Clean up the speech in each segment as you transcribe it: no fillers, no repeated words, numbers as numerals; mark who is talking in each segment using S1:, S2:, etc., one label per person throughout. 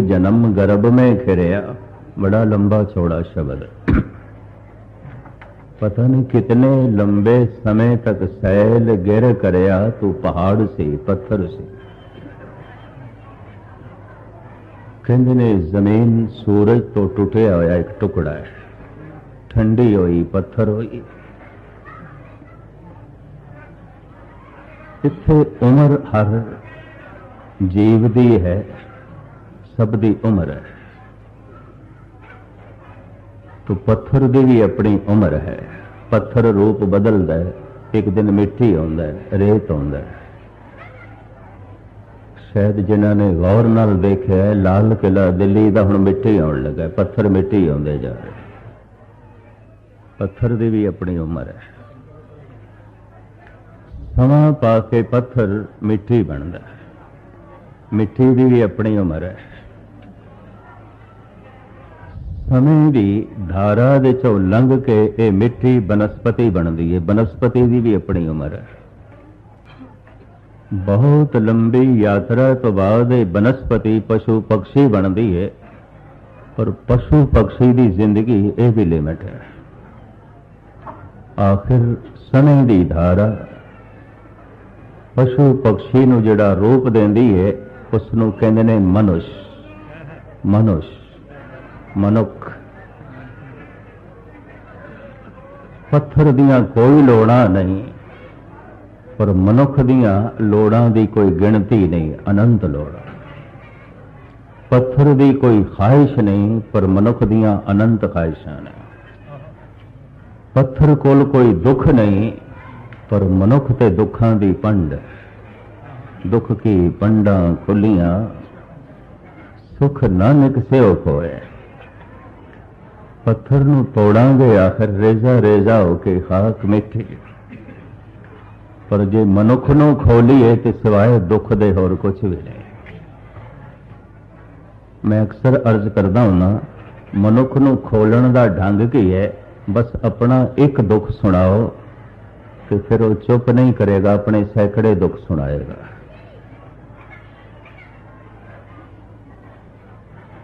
S1: जन्म गर्भ में खिरया, बड़ा लंबा चौड़ा शब्द। पता नहीं कितने लंबे समय तक सैल गिर करया तू पहाड़ से पत्थर से। कहते ने जमीन सूरज तो टुटिया होया एक टुकड़ा है, ठंडी होई पत्थर होई। इत्थे उम्र हर जीव दी है, सब दी उम्र है। तो पत्थर दी भी अपनी उम्र है। पत्थर रूप बदलता है, एक दिन मिट्टी आउंदा है, रेत आउंदा है। शायद जिन्होंने गौर नाल देखा है लाल किला दिल्ली का हुण मिट्टी आउण लगा, पत्थर मिट्टी आउंदे जा रहे। पत्थर दी भी अपनी उम्र है। समा पा के पत्थर मिट्टी बनता है, मिट्टी की भी अपनी उम्र है। समय की धारा दे चों लंघ के ये मिट्टी बनस्पति बनती है, बनस्पति की भी अपनी उम्र है। बहुत लंबी यात्रा तो बाद बनस्पति पशु पक्षी बनती है, पर पशु पक्षी की जिंदगी ये भी लिमिट है। आखिर समय की धारा पशु पक्षी नूं जिहड़ा रूप देंदी है उसनूं कहंदे ने मनुष्य, मनुष्य मनुख। पत्थर दियां कोई लोड़ां नहीं, पर मनुख दियां लोड़ां दी कोई गिणती नहीं, अनंत लोड़ां। पत्थर दी कोई ख्वाहिश नहीं, पर मनुख दियां अनंत ख्वाहिशां ने। पत्थर कोल कोई दुख नहीं, पर मनुख ते दुखां दी पंड। दुख की पंडां खुलियां, सुख नानक सेओ खोए। पत्थर नूं तोड़ांगे आखिर रेजा रेजा होके खाक मिठी, पर जे मनुख नूं खोलीए तो सिवाए दुख दे होर कुछ भी नहीं। मैं अक्सर अर्ज करदा हुंदा, मनुख नूं खोलण दा ढंग की है, बस अपना एक दुख सुनाओ तो फिर वो चुप नहीं करेगा, अपने सैकड़े दुख सुनाएगा।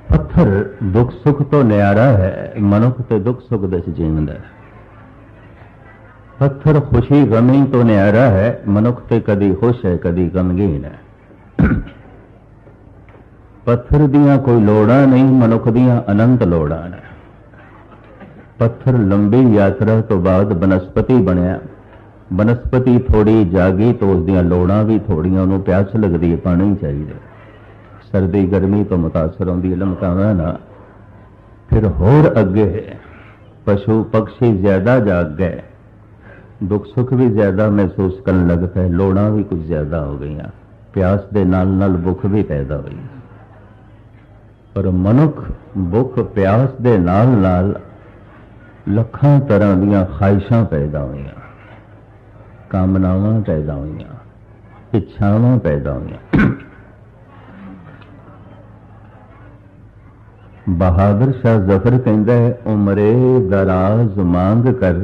S1: पत्थर दुख सुख तो न्यारा है, मनुख तो दुख सुख दे जीवंदा है। पत्थर खुशी गमी तो न्यारा है, मनुख तो कदी खुश है कदी गमगीन है। पत्थर दियां कोई लोड़ा नहीं, मनुख दियां अनंत लोड़ा ने। पत्थर लंबी यात्रा तो बाद बनस्पति बनया, बनस्पति थोड़ी जागी तो उसदियां लोड़ां भी थोड़ियां, उन्होंने प्यास लगती है, पानी चाहिए। सर्दी गर्मी तो मुतासर होंदी, लमकाना ना। फिर होर अगे पशु पक्षी ज्यादा जाग गए, दुख सुख भी ज्यादा महसूस करने लग पे, लोड़ां भी कुछ ज्यादा हो गई, प्यास दे नाल नाल भुख भी पैदा हुई। पर मनुख भुख प्यास दे नाल नाल लखां तरह दीयां ख्वाहिशां पैदा हुई, कामनावां पैदा हुई, इच्छावां पैदा हुई। बहादुर शाह जफर कहता है, उमरे दराज मांग कर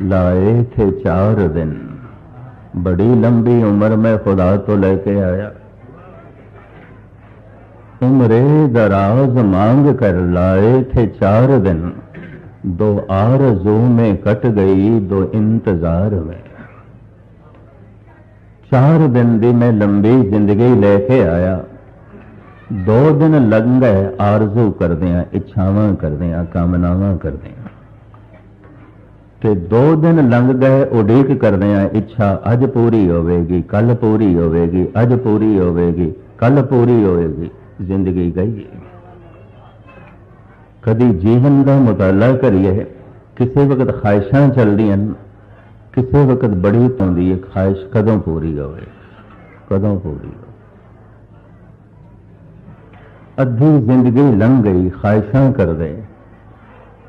S1: लाए थे 4 दिन। बड़ी लंबी उम्र में खुदा तो लेके आया। उमरे दराज मांग कर लाए थे 4 दिन, 2 आरज़ू में कट गई 2 इंतजार में। 4 दिन दी मैं लंबी जिंदगी लेके आया, 2 दिन लग गए आरजू करदियां, इच्छावां करदियां, कामनावां करदियां। ते 2 दिन लंघ गए उड़ीक करदियां, इच्छा अज पूरी होवेगी, कल पूरी होवेगी, अज पूरी होवेगी, कल पूरी होवेगी। जिंदगी गई। कदी जीवन का मुताला करिए, किसी वक्त ख्वाहिशां चलदियां, किसी वक्त बड़ी आउंदी है ख्वाहिश कदों पूरी होवे, कदों पूरी हो। अद्धी जिंदगी लंघ गई ख्वाहिशां कर दे,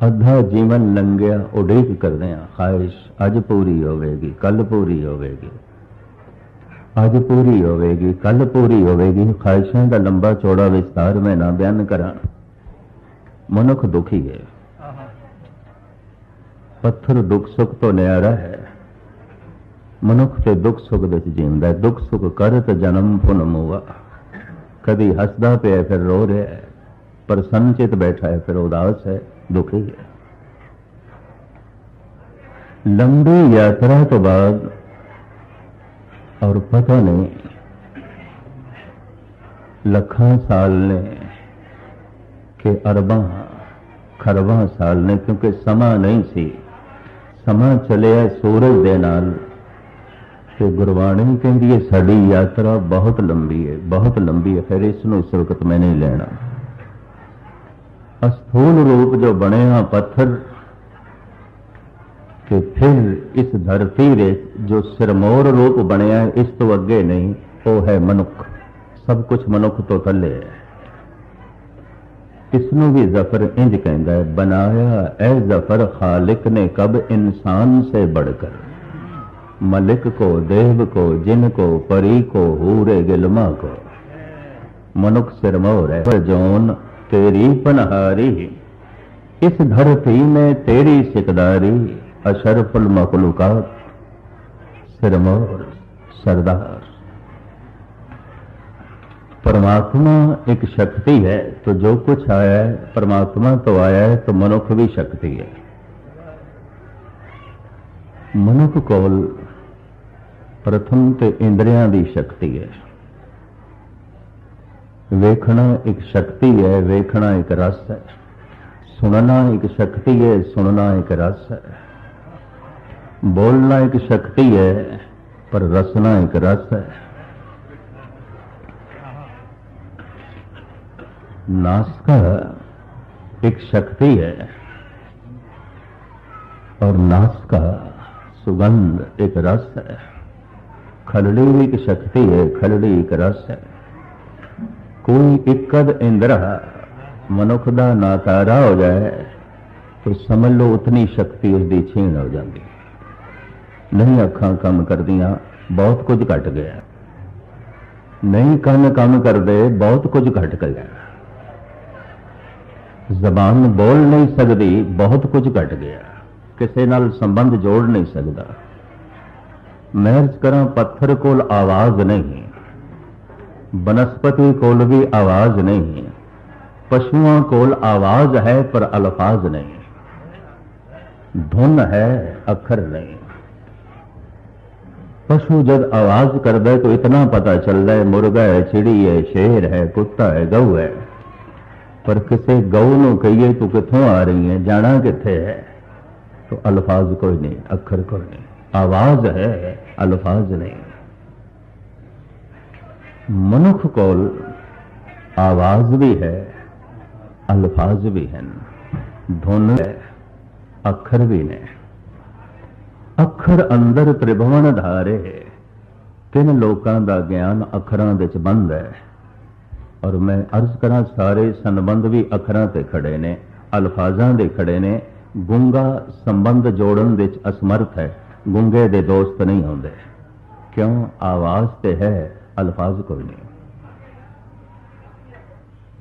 S1: अद्धा जीवन लंघिया उड़ीक कर दें, ख्वाहिश अज पूरी होवेगी, कल पूरी होवेगी, अज पूरी होवेगी, कल पूरी होवेगी। ख्वाहिशां का लंबा चौड़ा विस्तार मैं ना बयान करा। मनुख दुखी है। पत्थर दुख सुख तो न्यारा है, मनुख ते दुख सुख दे जींदा है। दुख सुख करत जन्म पुन मुआ, कभी हसदा पिया फिर रो रहा है, प्रसन्नचित बैठा है फिर उदास है, दुखी है। लंबी यात्रा तो बाद और पता नहीं लखां साल ने कि अरबां खरबां साल ने, क्योंकि समा नहीं सी, समा चलिया सूरज दे नाल। ते गुरबाणी कहती है साड़ी यात्रा बहुत लंबी है, बहुत लंबी है, फिर इसनों इस वक्त मैं नहीं लेना। अस्थूल रूप जो बनया पत्थर कि फिर इस धरती दे जो सिरमौर रूप बनया इस तो अगे नहीं, वो है मनुख। सब कुछ मनुख तो थले है। इसनों भी जफर इंज कहता है, बनाया ए जफर खालिक ने कब इंसान से बढ़कर, मलिक को, देव को, जिन को, परी को, हूरे गिलमा को। मनुख सिरमौर है पर जौन तेरी पनहारी, इस धरती में तेरी सिकदारी। अशरफुल मखलूकात सिरमौर सरदार। परमात्मा एक शक्ति है, तो जो कुछ आया है परमात्मा तो आया है, तो मनुख भी शक्ति है। मनुख कोल प्रथम ते इंद्रियां दी शक्ति है। वेखना एक शक्ति है, वेखना एक रस है। सुनना एक शक्ति है, सुनना एक रस है। बोलना एक शक्ति है, पर रसना एक रस है। नासिका एक शक्ति है और नासिका सुगंध एक रस है। खलड़ी भी एक शक्ति है, खलड़ी एक रस है। कोई इकद इंद्र मनुख दा नाकारा हो जाए तो समझ लो उतनी शक्ति उसकी छीण हो जाती। नहीं अखां काम करदियां, बहुत कुछ घट गया। नहीं कन काम करते, बहुत कुछ घट गया। जबान बोल नहीं सकती, बहुत कुछ घट गया। किसी नाल संबंध जोड़ नहीं सकता। मैं अर्ज करा, पत्थर कोल आवाज नहीं, बनस्पति कोल भी आवाज नहीं, पशुओं कोल आवाज है पर अल्फाज नहीं। धुन है, अखर नहीं। पशु जब आवाज करता है तो इतना पता चलता है मुर्गा है, चिड़ी है, शेर है, कुत्ता है, गऊ है। पर किसी गऊ नूं कहिए तू कित्थों आ रही है, जाना कित्थे है, तो अल्फाज कोई नहीं, अखर कोई नहीं। आवाज है, अल्फाज नहीं। मनुख कोल आवाज भी है, अल्फाज भी हैं, धुन है, अखर भी ने। अखर अंदर त्रिभुवन धारे। तीन लोकां दा ज्ञान अखरां दे च बंद है। और मैं अर्ज करा, सारे संबंध भी अखरां ते खड़े ने, अल्फाजां दे खड़े ने। गुंगा संबंध जोड़न दे च असमर्थ है, गुंगे दे दोस्त नहीं होंदे। क्यों? आवाज ते है, अल्फाज कोई नहीं।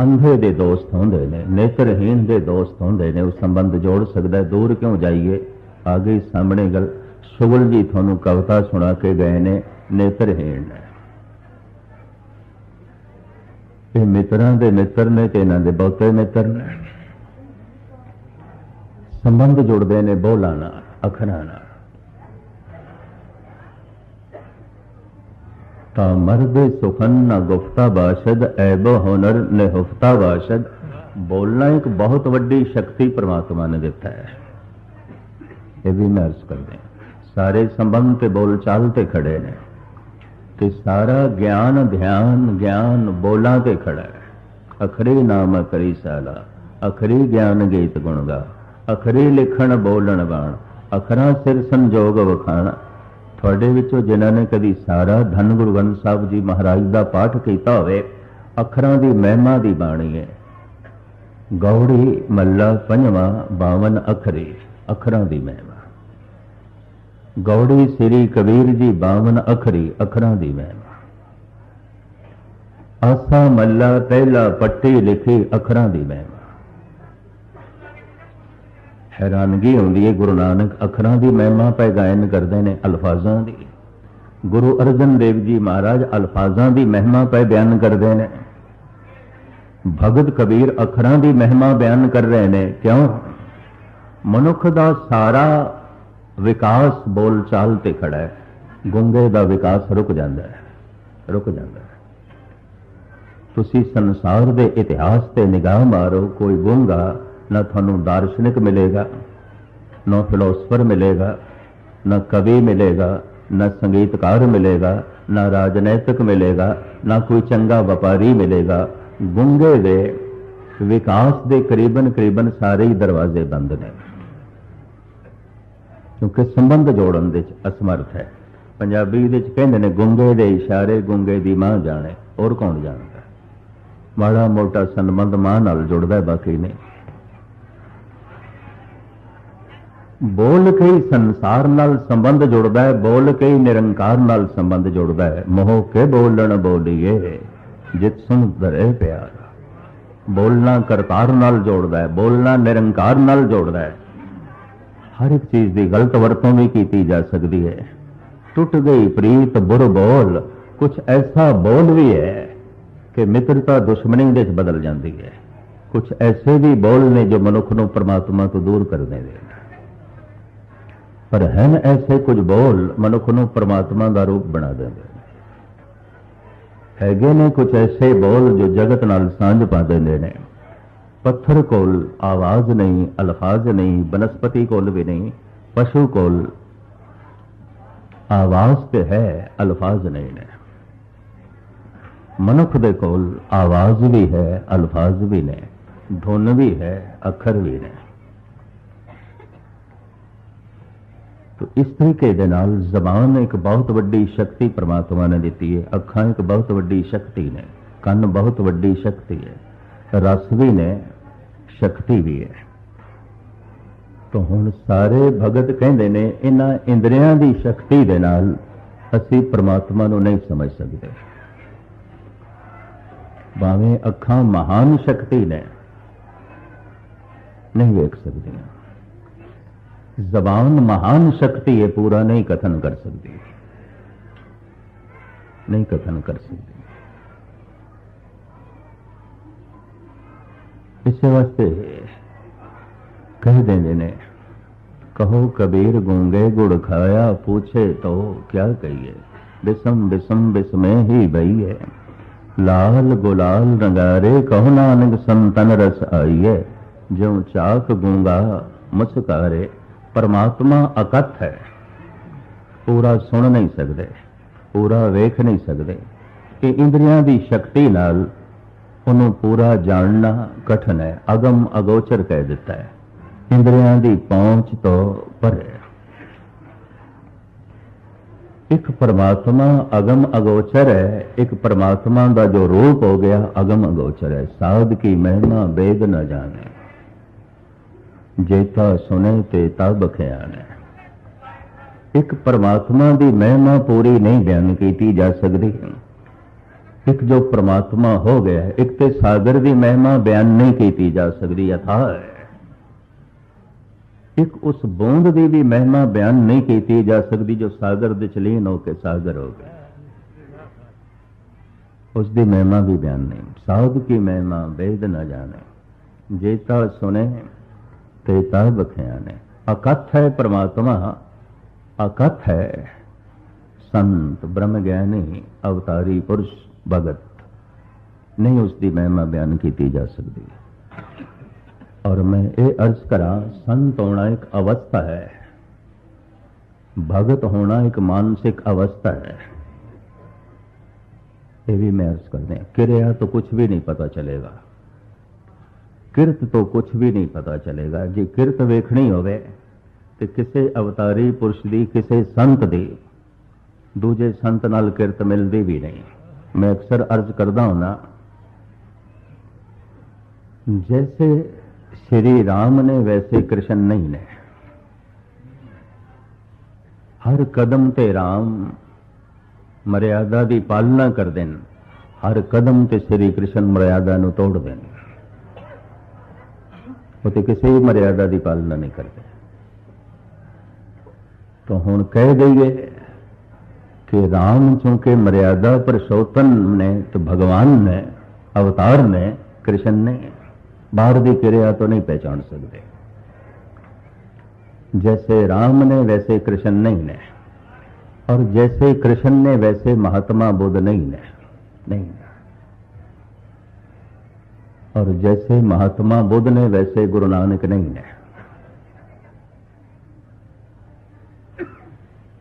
S1: अंधे दे दोस्त होंदे ने, नेत्रहीन दे दोस्त होंदे ने, उस संबंध जोड़ सकता है। दूर क्यों जाइए, आ गई सामने गल। शुगल जी थानू कविता सुना के गए ने, नेत्रहीन है। ये मित्रां दे मित्र ने ते इन्हां दे बहुते मित्र ने। संबंध जुड़ते ने बोलां नाल, अखरां नाल। ता मर्द सुखन न गुफ्ता बाशद, ऐबो हुनर निहुफ्ता बाशद। बोलना एक बहुत वड्डी शक्ति परमात्मा ने दिता है। ये भी मैं अर्ज कर दें, सारे संबंध ते बोल चाल ते खड़े ने, ते सारा ज्ञान ध्यान ज्ञान बोलां ते खड़ा है। अखरी नाम करी साला, अखरी ज्ञान गीत गुण गा, अखरी लिखण बोलण बाण, अखरां सिर संजोग वखाण। थोड़े विचों जिन्हां ने कदी सारा धन गुरु ग्रंथ साहब जी महाराज का पाठ किया होवे, अखरां दी महिमा दी बाणी है। गौड़ी मल्ला पंजवां 52 अखरी, अखरां दी महिमा। गौड़ी श्री कबीर जी 52 अखरी, अखरां दी महिमा। आसा मल्ला पहला पट्टी लिखी, अखरां दी महिमा। हैरानगी होंदी है, गुरु नानक अखरां दी महिमा पे गायन करते हैं, अल्फाजां दी। गुरु अर्जन देव जी महाराज अल्फाजां दी महिमा पे बयान करते हैं। भगत कबीर अखरां की महिमा बयान कर रहे हैं। क्यों? मनुख का सारा विकास बोल चाल ते खड़ा है, गूंगे का विकास रुक जाता है, रुक जाता है। तुसी संसार के इतिहास से निगाह मारो, कोई गूंगा ना थानू दार्शनिक मिलेगा, ना फिलोसफर मिलेगा, ना कवि मिलेगा, ना संगीतकार मिलेगा, ना राजनैतिक मिलेगा, ना कोई चंगा व्यापारी मिलेगा। गूंगे दे विकास के करीबन करीबन सारे ही दरवाजे बंद ने, क्योंकि संबंध जोड़न दे असमर्थ है। पंजाबी दे कहंदे ने गूंगे दे इशारे गूंगे दी मां जाने, और कौन जानता। माड़ा मोटा संबंध मां नाल जुड़दा है, बाकी नहीं। बोल के ही संसार नाल संबंध जुड़दा है, बोल के ही निरंकार नाल संबंध जुड़दा है। मोह के बोलण बोलिए जित सुन धरे प्यारा। बोलना करतार नाल जोड़दा है, बोलना निरंकार नाल जोड़दा है। हर एक चीज की गलत वरतों भी की जा सकती है। टुट गई प्रीत बुर बोल, कुछ ऐसा बोल भी है कि मित्रता दुश्मनी दे बदल जाती है। कुछ ऐसे भी बोल ने जो मनुख को परमात्मा तो दूर कर देंगे, पर हैं ऐसे कुछ बोल मनुख को परमात्मा का रूप बना देंगे। हैगे ने कुछ ऐसे बोल जो जगत नाल सांझ पा देंगे ने। पत्थर कोल आवाज नहीं, अल्फाज नहीं, बनस्पति कोल भी नहीं, पशु कोल आवाज ते है, अल्फाज नहीं ने। मनुख दे कोल आवाज भी है, अल्फाज भी ने, धुन भी है, अखर भी ने। तो इस तरीके दे नाल जबान एक बहुत वड्डी शक्ति परमात्मा ने दी है। अखां एक बहुत वड्डी शक्ति ने, कन बहुत वड्डी शक्ति है, रस भी ने, शक्ति भी है। तो हुण सारे भगत कहंदे ने इन्हां इंद्रियां दी शक्ति दे नाल असीं परमात्मा नूं नहीं समझ सकते। भावें अखां महान शक्ति ने, नहीं वेख सकदियां। जबान महान शक्ति है, पूरा नहीं कथन कर सकती, नहीं कथन कर सकती। इस वास्ते कह देंगे ने, कहो कबीर गूंगे गुड़ खाया, पूछे तो क्या कहिए। बिसम बिसम बिस्मे ही बही है, लाल गुलाल रंगारे, कहो नानक संतन रस आइए। जो चाक गूंगा मुस्कारे। परमात्मा अकथ है, पूरा सुन नहीं सकते, पूरा वेख नहीं सकते। कि इंद्रियां की शक्ति नाल उन्होंने पूरा जानना कठिन है, अगम अगोचर कह दिता है। इंद्रियां की पहुंच तो परे। एक परमात्मा अगम अगोचर है, एक परमात्मा का जो रूप हो गया अगम अगोचर है। साध की महिमा वेद न जाने, जेता सुने तेता बख्याने। एक परमात्मा की महिमा पूरी नहीं बयान की जा सकती। एक जो परमात्मा हो गया, एक तो सागर की महिमा बयान नहीं की जा सकती, अथाह है। एक उस बूंद की भी महिमा बयान नहीं की जा सकती जो सागर दे चलीन होकर सागर हो गया, उसकी महिमा भी बयान नहीं। साध की महिमा वेद न जाने, जेता सुने तेता बख्याने। अकथ है परमात्मा, अकथ है संत ब्रह्म ज्ञानी अवतारी पुरुष भगत, नहीं उसकी महिमा बयान की जा सकती। और मैं ये अर्ज करा, संत होना एक अवस्था है, भगत होना एक मानसिक अवस्था है। ये भी मैं अर्ज कर दें, क्रिया तो कुछ भी नहीं पता चलेगा, किरत तो कुछ भी नहीं पता चलेगा। जी किरत वेखनी होवे तो किसी अवतारी पुरुष की, किसी संत की, दूजे संत नाल किरत मिलती भी नहीं। मैं अक्सर अर्ज करता हूं, जैसे श्री राम ने वैसे कृष्ण नहीं ने। हर कदम ते राम मर्यादा की पालना कर देन, हर कदम ते श्री कृष्ण मर्यादा नूं तोड़ देन। वो तो किसी भी मर्यादा की पालना नहीं करते। तो हुण कह दईए कि राम चूंकि मर्यादा पुरुषोत्तम ने, तो भगवान ने, अवतार ने, कृष्ण ने, बाहर की क्रिया तो नहीं पहचान सकते। जैसे राम ने वैसे कृष्ण नहीं ने, और जैसे कृष्ण ने वैसे महात्मा बुद्ध नहीं ने, और जैसे महात्मा बुद्ध ने वैसे गुरु नानक नहीं ने।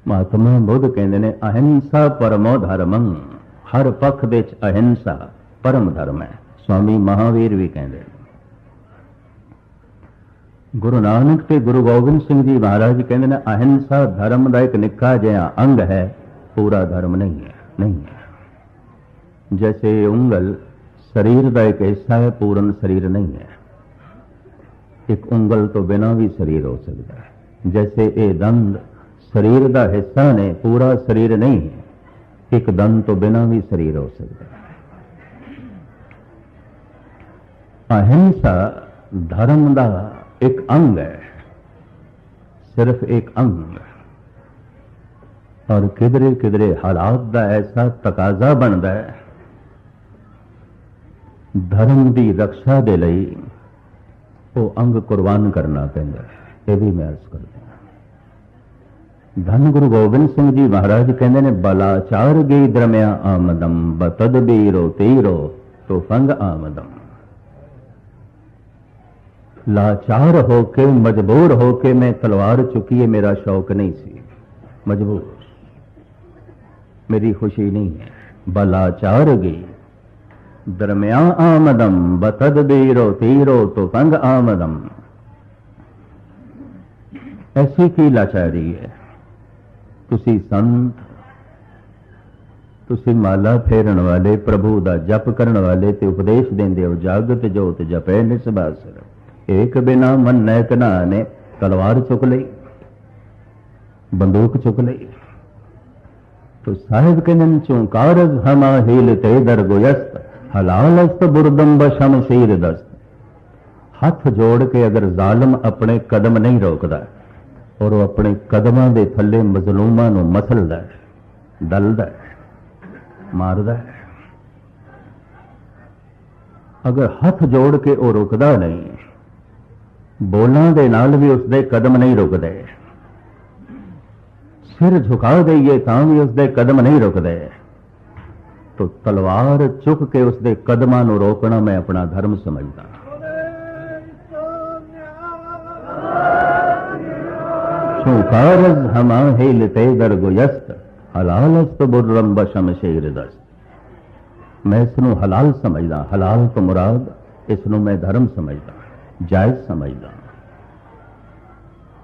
S1: महात्मा बुद्ध कहते ने अहिंसा परमो धर्मं, हर पक्ष दे अहिंसा परम धर्म है। स्वामी महावीर भी कहते हैं। गुरु नानक ते गुरु गोबिंद सिंह जी महाराज कहते हैं अहिंसा धर्म का एक निक्का जिहा अंग है, पूरा धर्म नहीं है। जैसे उंगल शरीर का एक हिस्सा है, पूर्ण शरीर नहीं है। एक उंगल तो बिना भी शरीर हो सकता है। जैसे ये दंद शरीर का हिस्सा ने, पूरा शरीर नहीं है। एक दंद तो बिना भी शरीर हो सकता है। अहिंसा धर्म का एक अंग है, सिर्फ एक अंग। और किधरे किधरे हालात का ऐसा तकाजा बनता है, धर्म की रक्षा के लिए वो अंग कुर्बान करना पैंदा है। ये भी मैं अर्ज करता हूं। धन गुरु गोबिंद सिंह जी महाराज कहते ने बलाचार गई द्रम्या आमदम, बतद बीरो तीरो तो फंग आमदम। लाचार होके मजबूर होके मैं तलवार चुकी है, मेरा शौक नहीं सी, मजबूर, मेरी खुशी नहीं है। बलाचार गई दरम्या आमदम, बतद बीरो तीरो तो फंग आमदम। ऐसी की लाचारी है। तुसी संत, तुसी माला फेरन वाले, प्रभु का जप करने वाले ते उपदेश देंदे हो, जागत जोत जपे निसबासर, एक बिना मन नैक ने तलवार चुक ली, बंदूक चुक ली। तो साहिब कहन चौकारज हमा हील ते दरगोयस्त, हलालस्त बुरदम बशमशीर दस्त। हाथ जोड़ के अगर जालम अपने कदम नहीं रोकता और वो अपने कदमां दे थले मजलूमां नूं मसलदा है, दलदा है, मारदा है। अगर हाथ जोड़ के वो रुकदा नहीं, बोलां दे नाल भी उसदे कदम नहीं रुकदे, सिर झुका दईए तां भी उसदे कदम नहीं रुकदे, तो तलवार चुक के उसदे कदमां नूं रोकना मैं अपना धर्म समझदा। चौकारज हमा हेलते दरगोयस्त, हलालस्त बुर्रम बशमशीर दस्त। मैं इसनूं हलाल समझदा। हलाल तो मुराद इसनूं मैं धर्म समझदा, जायज समझदा।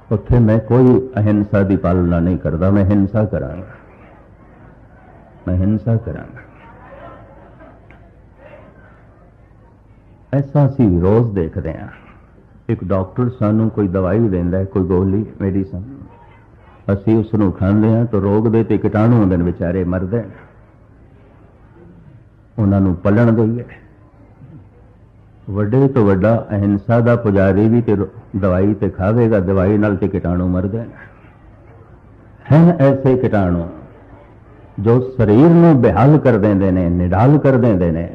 S1: उत्थे मैं कोई अहिंसा की पालना नहीं करता, मैं हिंसा करांगा, मैं हिंसा करांगा। ऐसा असी रोज देखते हैं। एक डॉक्टर सानू कोई दवाई देंदा है, कोई गोली मेडिसन, असी उसनूं खांदे हैं तो रोग दे ते कीटाणु होंदे ने, बेचारे मरदे, उन्हां नूं पलण दईए। वड्डे तो वड्डा अहिंसा का पुजारी भी ते दवाई ते खावेगा, दवाई नाल ते कीटाणु मरदे हैं। ऐसे कीटाणु जो शरीर नूं बेहाल कर देंदे ने, निडाल कर देंदे ने।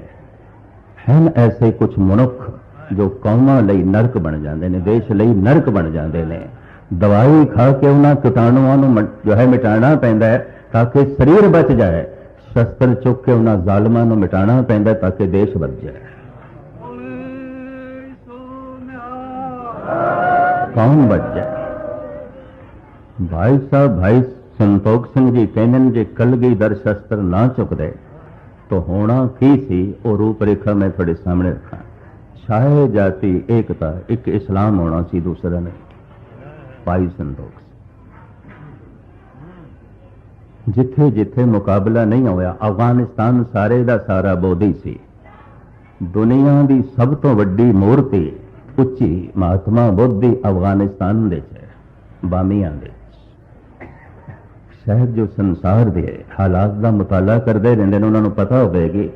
S1: हैं ऐसे कुछ मनुख जो कौमां लई नरक बन जाते हैं, देश लई नरक बन जाते हैं। दवाई खा के उन्हां कीटाणुआं नूं जो है मिटाना पैंदा है ताकि शरीर बच जाए। शस्त्र चुक के उन्हां जालमां नूं मिटाना पैंदा है ताकि देश बच जाए। कौन बच जाए? भाई साहब, भाई संतोख सिंह जी कहने जे कलगीधर शस्त्र ना चुकदे तो होना की सी, वो रूपरेखा मैं थोड़े सामने रखा। छाए जाति एकता, एक इस्लाम होना सी, दूसरा नहीं। भाई संतोख जिथे जिथे मुकाबला नहीं होया, अफगानिस्तान सारे दा सारा बोधी सी। दुनिया की सब तो वड्डी मूर्ति उच्ची महात्मा बुद्ध दी अफगानिस्तान दे बामिया दे। शायद जो संसार के हालात का मुताला करते रहते हैं उन्होंने पता होगी।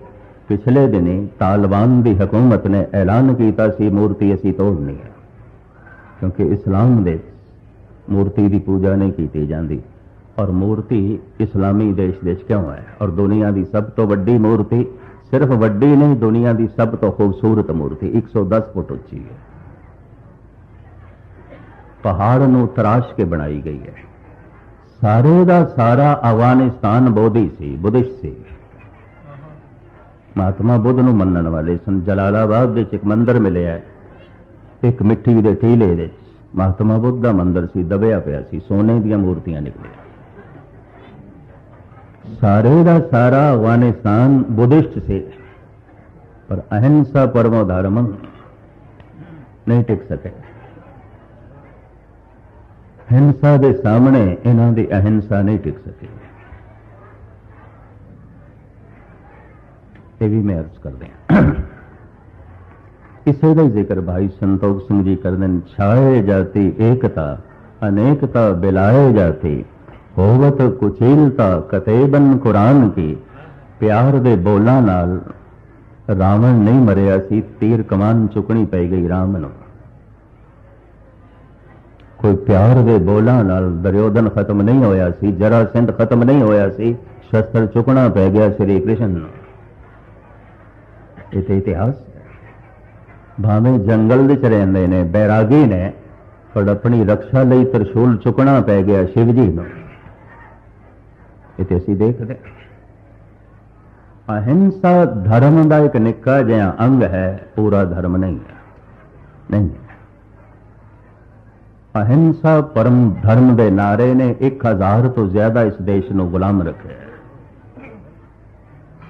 S1: पिछले दिनी तालिबान की हुकूमत ने ऐलान किया सी मूर्ति असी तोड़नी है, क्योंकि इस्लाम दे मूर्ति की पूजा नहीं की जाती। और मूर्ति इस्लामी देश क्यों है? और दुनिया की सब तो वड्डी मूर्ति सिर्फ वड्डी नहीं, दुनिया की सब तो खूबसूरत मूर्ति 110 फुट उच्ची है। पहाड़ नूं तराश के बनाई गई है। सारे का सारा अफगानिस्तान बोधी सी, बुद्धिस्ट सी। महात्मा बुद्ध नूं मनण वाले सन। जलालाबाद विच एक मंदिर मिले है, एक मिट्टी के टीले दे महात्मा बुद्ध का मंदिर सी, दबिया पिया सी, सोने दी मूर्तियां निकलिया। सारे का सारा अफगानिस्तान बुद्धिस्ट से, पर अहिंसा परमो धर्म नहीं टिक सके। हिंसा के सामने इन्हां दी अहिंसा नहीं टिक सकी। ये भी मैं अर्ज कर दें। इसे का जिक्र भाई संतोख सिंह जी कर दें। छाए जाती एकता अनेकता बिलाए जाती, होवत कुचीलता कतेबन कुरान की। प्यार दे बोलां नाल रावण नहीं मरिया सी, तीर कमान चुकनी पै गई राम नूं। कोई प्यार दे बोलां नाल दुर्योधन खत्म नहीं होया सी, जरासंध खत्म नहीं होया सी, शस्त्र चुकना पै गया श्री कृष्ण नूं। ये इतिहास भावें जंगल विच रहिंदे ने बैरागी ने, पर अपनी रक्षा लई त्रिशूल चुकना पै गया शिव जी नूं। इते असीं देखदे अहिंसा धर्म का एक निक्का जिहा अंग है, पूरा धर्म नहीं है। नहीं, अहिंसा परम धर्म के नारे ने 1000 तो ज्यादा इस देश को गुलाम रखे है।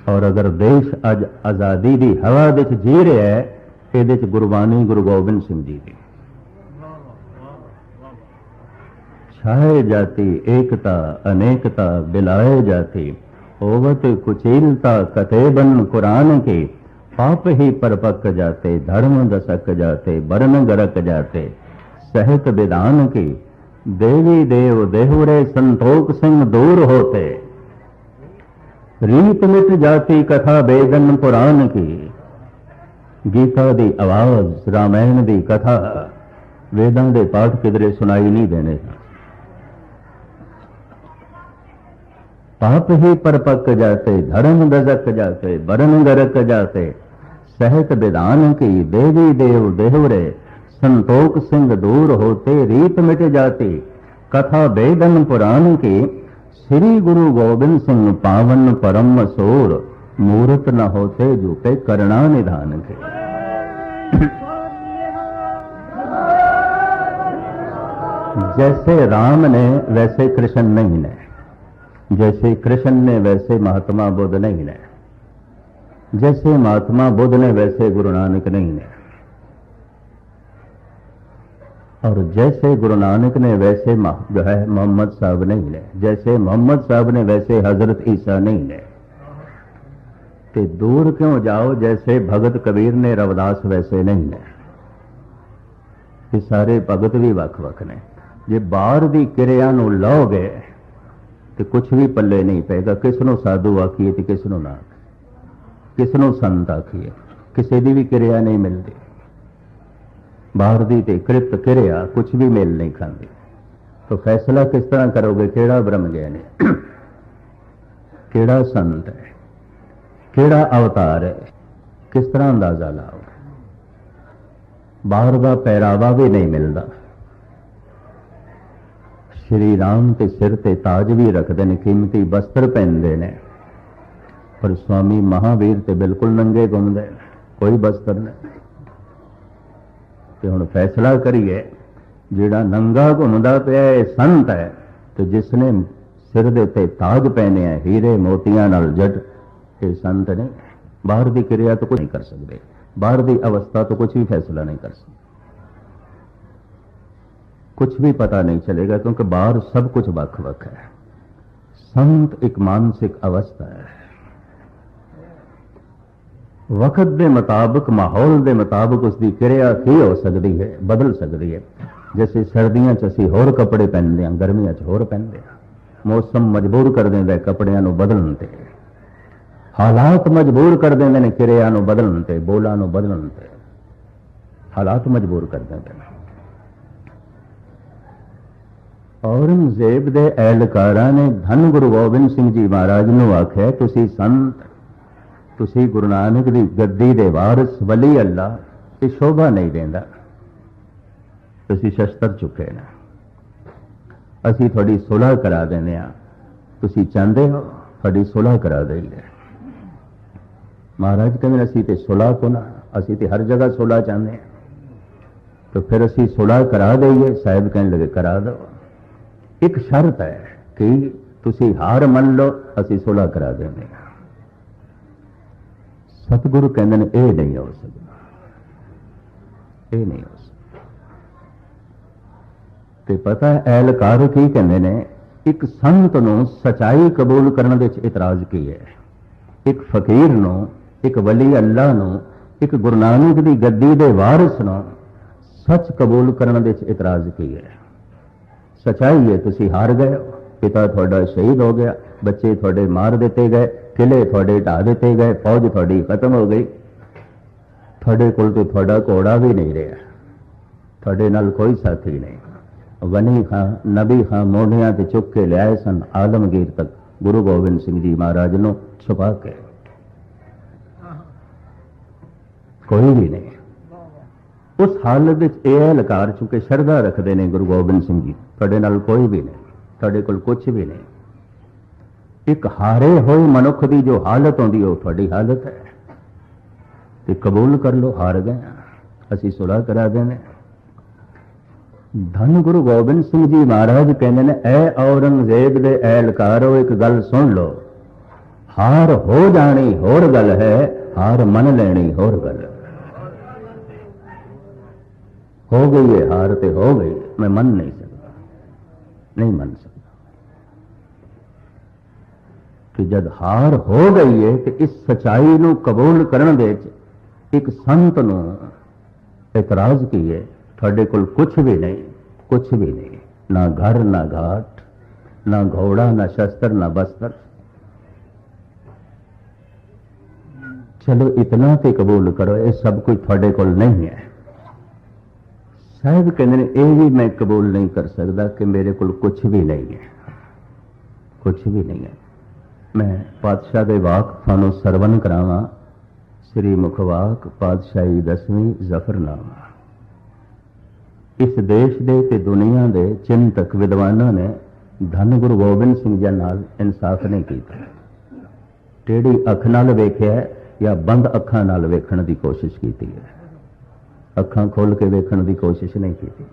S1: और अगर देश अज आजादी की हवा विच जी रहा है, ये गुरबानी गुरु गोबिंद सिंह जी की। छाए जाती एकता अनेकता बिलाए जाती, होवत कुचीलता कतेबन कुरान के। पाप ही परपक जाते, धर्म दसक जाते, वर्ण गरक जाते, सहत विधान की। देवी देव देहुरे संतोख सिंह दूर होते, रीत मिट जाती कथा वेदन पुराण की। गीता दी आवाज रामायण दी कथा, वेदां दे पाठ किधरे सुनाई नहीं देने। पाप ही परपक जाते, धर्म दजक जाते, वर्ण गरक जाते, सहत विधान की। देवी देव देहुरे संतोख सिंह दूर होते, रीत मिट जाती कथा वेदन पुराण की। श्री गुरु गोबिंद सिंह पावन परम सोर, मूर्त न होते झूठे करना निधान के। जैसे राम ने वैसे कृष्ण नहीं ने, जैसे कृष्ण ने वैसे महात्मा बुद्ध नहीं ने, जैसे महात्मा बुद्ध ने वैसे गुरु नानक नहीं ने, और जैसे गुरु नानक ने वैसे जो है मोहम्मद साहब नहीं ने, जैसे मोहम्मद साहब ने वैसे हजरत ईसा नहीं ने। ते दूर क्यों जाओ, जैसे भगत कबीर ने रविदास वैसे नहीं ने। ये सारे भगत भी वख-वख ने। जे बाहर की क्रिया नूं लओगे तो कुछ भी पल्ले नहीं पेगा। किसनों साधु आखिए तो किसनों ना, किसनों संत आखिए, किसी की भी क्रिया नहीं मिलती। बाहर की ते कृत क्रिया कुछ भी मेल नहीं खाती। तो फैसला किस तरह करोगे, केड़ा ब्रह्म ज्ञानी है, केड़ा संत है, केड़ा अवतार है, किस तरह अंदाजा लाओ। बाहर का पहरावा भी नहीं मिलता। श्री राम के सिर ते ताज भी रखते हैं, कीमती वस्त्र पहनते हैं, पर स्वामी महावीर ते बिल्कुल नंगे घूमते, कोई वस्त्र नहीं। तो हुण फैसला करिए, जिहड़ा नंगा घूमदा पिया है संत है, तो जिसने सिर दे उत्ते ताज पहने हैं हीरे मोतियां नाल जट, ये संत नहीं। बाहर की क्रिया तो कुछ नहीं कर सकते, बाहर की अवस्था तो कुछ भी फैसला नहीं कर सकते, कुछ भी पता नहीं चलेगा, क्योंकि बाहर सब कुछ वख-वख है। संत एक मानसिक अवस्था है, वक्त के मुताबिक माहौल के मुताबिक उसकी क्रिया की हो सकती है, बदल सकती है। जैसे सर्दियों असी होर कपड़े पहनते हैं, गर्मियों होर पहनते हैं। मौसम मजबूर कर देता है कपड़ियां नूं बदलण ते, हालात मजबूर कर देंगे ने क्रिया नूं बदलण ते, बोलां नूं बदलण ते, हालात मजबूर कर देंगे। औरंगजेब दे एहलकारां ने धन गुरु गोबिंद सिंह जी महाराज नूं आख्या, तुसीं संत तुसी गुरु नानक दी गद्दी दे वारिस वली अल्लाह ये शोभा नहीं देंदा। तुसी शस्त्र चुके ना, असी थोड़ी सुलह करा देने आ, तुसी चाहते हो थोड़ी सुलह करा देंगे। महाराज कहते असी तो सुलह को ना, असी तो हर जगह सुलह चाहते हैं, तो फिर असी सुलह करा देंगे। साहब कहने लगे करा दो, एक शर्त है कि तुसी हार मन लो, असी सुलह करा देंगे। सतगुरु कहते हैं ये नहीं हो सकता, ये नहीं हो सकता। ते पता है एहलकार की कहते ने, एक संत नूं सच्चाई कबूल करने दे इतराज की है, एक फकीर नूं, एक वली अल्लाह नूं, एक गुरु नानक दी गद्दी दे वारिस नूं सच कबूल करने दे इतराज की है। सच्चाई है तुसी हार गए हो, पिता थोड़ा शहीद हो गया, बच्चे थोड़े मार दिते गए, किले थोड़े ढा दिते गए, फौज थोड़ी खत्म हो गई, थोड़े कोल तो थोड़ा घोड़ा भी नहीं रहा, थोड़े नाल कोई साथी नहीं। गनी खां नबी खां मोढ़ियां ते चुक के लियाए सन आलमगीर तक, गुरु गोबिंद सिंह जी महाराज नूं छुपा के, कोई भी नहीं। उस हालत में यह लकार चुके शरधा रखते हैं गुरु गोबिंद सिंह जी, थोड़े नाल कोई भी नहीं, थोड़े कोल कुछ भी नहीं। एक हारे हुए मनुख की जो हालत होती है थोड़ी हालत है, तो कबूल कर लो हार गए, असी सुलह करा देने। धन गुरु गोबिंद सिंह जी महाराज कहते हैं, ऐ औरंगजेब दे एहलकारो एक गल सुन लो, हार हो जानी होर गल है, हार मन लेनी होर गल। हो गई है हार ते हो गई, मैं मन नहीं सकता, नहीं मन सकता। कि जब हार हो गई है तो इस सच्चाई नूं कबूल करने दे एक संत नूं इतराज की है, थोड़े कोल कुछ भी नहीं, कुछ भी नहीं, ना घर ना घाट ना घोड़ा ना शस्त्र ना बस्तर, चलो इतना तो कबूल करो, ये सब कुछ थोड़े कोल नहीं है। साहब कहते हैं ये भी मैं कबूल नहीं कर सकता कि मेरे कोल कुछ भी नहीं है, कुछ भी नहीं है। मैं पातशाह के वाक थानों सरवण करावा, श्री मुखवाक पातशाही 10वीं जफरनामा। इस देश दे ते दुनिया दे चिंतक विद्वानों ने धन गुरु गोबिंद सिंह जी नाल इंसाफ नहीं किया। टेढ़ी अख नाल वेख्या या बंद अखां नाल वेखण की कोशिश की है, अखां खोल के वेखण की कोशिश नहीं की।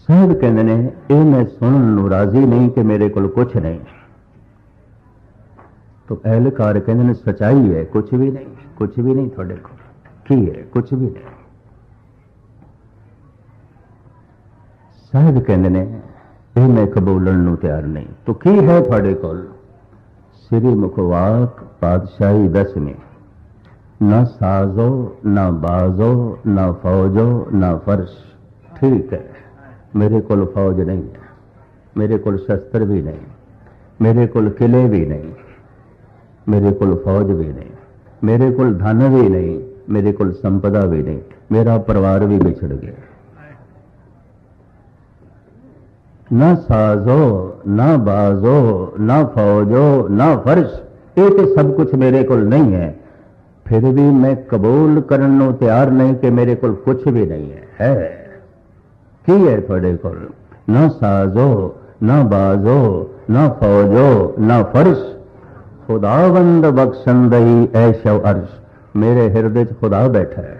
S1: साहब कहते हैं ये मैं सुनने राजी नहीं कि मेरे को कुछ नहीं। तो एहलकार कहते हैं सच्चाई है कुछ भी नहीं, कुछ भी नहीं थोड़े को की है, कुछ भी नहीं। साहब कहते हैं ये मैं कबूलन नूं तैयार नहीं। तो की है थोड़े को? श्री मुखवाक पातशाही 10वीं, ना साजो ना बाजो ना फौजो ना फर्श। ठीक है, मेरे को फौज नहीं है, मेरे को शस्त्र भी नहीं, मेरे को किले भी नहीं, मेरे को फौज भी नहीं, मेरे को धन भी नहीं, मेरे को संपदा भी नहीं, मेरा परिवार भी बिछड़ गया। ना साजो ना बाजो ना फौजो ना फर्श, ये तो सब कुछ मेरे को नहीं है। फिर भी मैं कबूल करने को तैयार नहीं कि मेरे को कुछ भी नहीं है। की है थोड़े को? ना साजो ना बाजो ना फौजो ना फर्श, खुदावंद बख्शंदई ऐशो अर्श। मेरे हृदय खुदा बैठा है,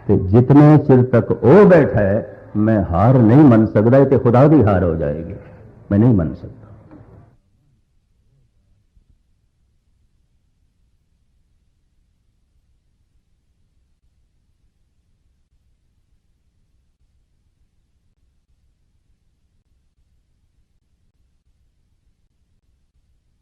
S1: तो जितने चिर तक वो बैठा है मैं हार नहीं मन सकता, तो खुदा भी हार हो जाएगी, मैं नहीं मन सकता।